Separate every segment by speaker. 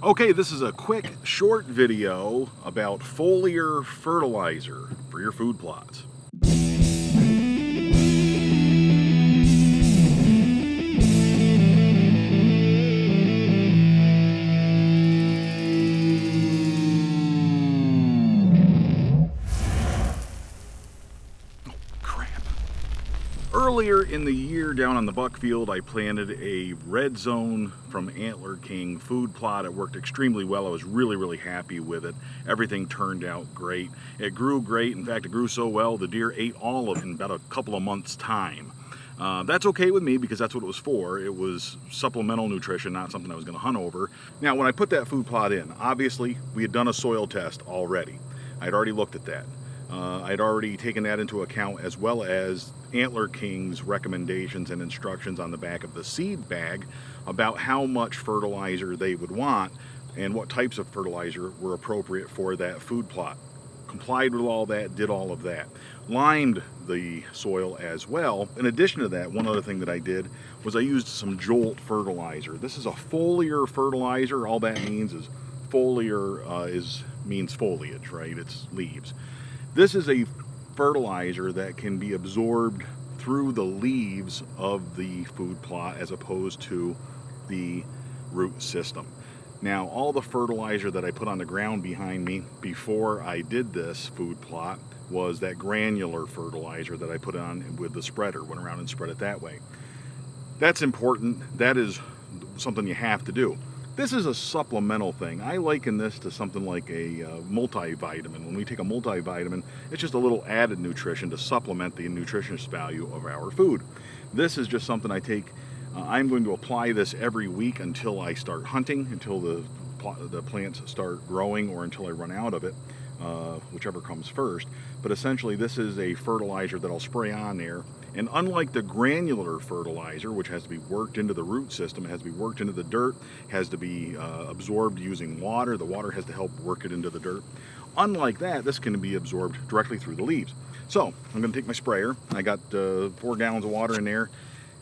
Speaker 1: Okay, this is a quick, short video about foliar fertilizer for your food plots. Earlier in the year down on the buck field, I planted a red zone from Antler King food plot. It worked extremely well. I was really happy with it. Everything turned out great. It grew great. In fact, it grew so well, the deer ate all of it in about a couple of months' time. That's okay with me because that's what it was for. It was supplemental nutrition, not something I was going to hunt over. Now, when I put that food plot in, obviously, we had done a soil test already. I'd already looked at that. I'd already taken that into account, as well as Antler King's recommendations and instructions on the back of the seed bag about how much fertilizer they would want and what types of fertilizer were appropriate for that food plot. Complied with all that, did all of that. Limed the soil as well. In addition to that, one other thing that I did was I used some JOLT fertilizer. This is a foliar fertilizer. All that means is foliar means foliage, right? It's leaves. This is a fertilizer that can be absorbed through the leaves of the food plot as opposed to the root system. Now, all the fertilizer that I put on the ground behind me before I did this food plot was that granular fertilizer that I put on with the spreader, went around and spread it that way. That's important. That is something you have to do. This is a supplemental thing. I liken this to something like a multivitamin. When we take a multivitamin, it's just a little added nutrition to supplement the nutritious value of our food. This is just something I take. I'm going to apply this every week until I start hunting, until the plants start growing, or until I run out of it, whichever comes first. But essentially, this is a fertilizer that I'll spray on there. And unlike the granular fertilizer, which has to be worked into the root system, it has to be worked into the dirt, has to be absorbed using water. The water has to help work it into the dirt. Unlike that, this can be absorbed directly through the leaves. So I'm going to take my sprayer. I got 4 gallons of water in there.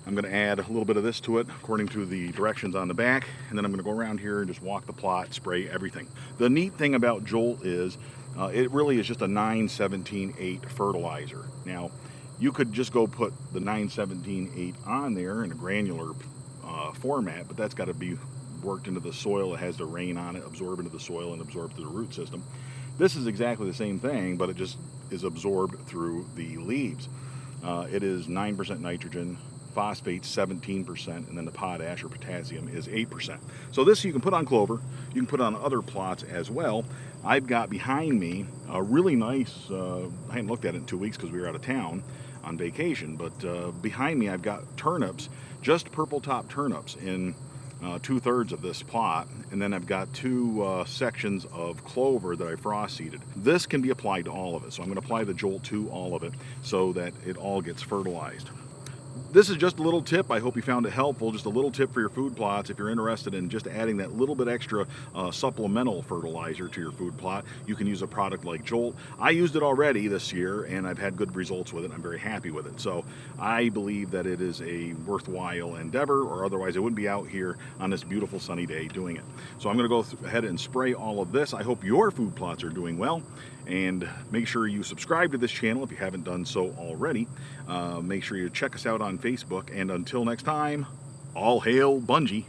Speaker 1: I'm going to add a little bit of this to it according to the directions on the back, and then I'm going to go around here and just walk the plot, spray everything. The neat thing about JOLT is it really is just a 9-17-8 fertilizer. Now, you could just go put the 9-17-8 on there in a granular format, but that's got to be worked into the soil. It has to rain on it, absorb into the soil, and absorb through the root system. This is exactly the same thing, but it just is absorbed through the leaves. It is 9% nitrogen, phosphate 17%, and then the potash or potassium is 8%. So this you can put on clover, you can put on other plots as well. I've got behind me a really nice, I hadn't looked at it in 2 weeks because we were out of town on vacation, but behind me I've got turnips, just purple top turnips in 2/3 of this plot, and then I've got 2 sections of clover that I frost seeded. This can be applied to all of it, so I'm going to apply the JOLT to all of it so that it all gets fertilized. This is just a little tip. I hope you found it helpful. Just a little tip for your food plots. If you're interested in just adding that little bit extra supplemental fertilizer to your food plot, you can use a product like JOLT. I used it already this year, and I've had good results with it. I'm very happy with it. So I believe that it is a worthwhile endeavor, or otherwise I wouldn't be out here on this beautiful sunny day doing it. So I'm going to go ahead and spray all of this. I hope your food plots are doing well. And make sure you subscribe to this channel if you haven't done so already. Make sure you check us out on Facebook. And until next time, all hail Bunjie.